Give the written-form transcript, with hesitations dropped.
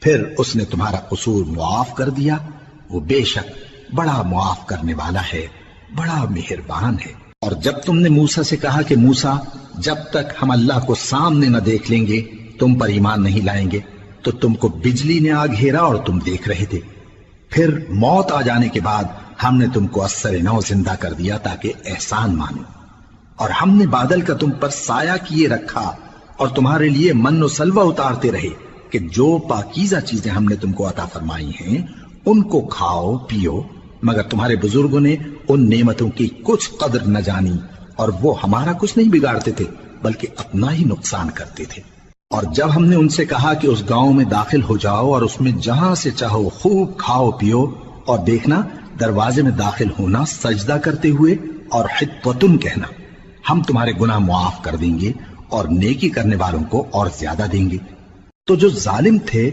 پھر اس نے تمہارا قصور معاف کر دیا، وہ بے شک بڑا معاف کرنے والا ہے، بڑا مہربان ہے۔ اور جب تم نے موسیٰ سے کہا کہ موسیٰ، جب تک ہم اللہ کو سامنے نہ دیکھ لیں گے تم پر ایمان نہیں لائیں گے، تو تم کو بجلی نے آ گھیرا اور تم دیکھ رہے تھے۔ پھر موت آ جانے کے بعد ہم نے تم کو اثر نو زندہ کر دیا تاکہ احسان مانو، اور ہم نے بادل کا تم پر سایہ کیے رکھا اور تمہارے لیے من و سلوہ اتارتے رہے کہ جو پاکیزہ چیزیں ہم نے تم کو عطا فرمائی ہیں ان کو کھاؤ پیو، مگر تمہارے بزرگوں نے ان نعمتوں کی کچھ قدر نہ جانی اور وہ ہمارا کچھ نہیں بگاڑتے تھے بلکہ اپنا ہی نقصان کرتے تھے۔ اور جب ہم نے ان سے کہا کہ اس گاؤں میں داخل ہو جاؤ اور اس میں جہاں سے چاہو خوب کھاؤ پیو، اور دیکھنا دروازے میں داخل ہونا سجدہ کرتے ہوئے اور حطوۃن کہنا، ہم تمہارے گناہ معاف کر دیں گے اور نیکی کرنے والوں کو اور زیادہ دیں گے، تو جو ظالم تھے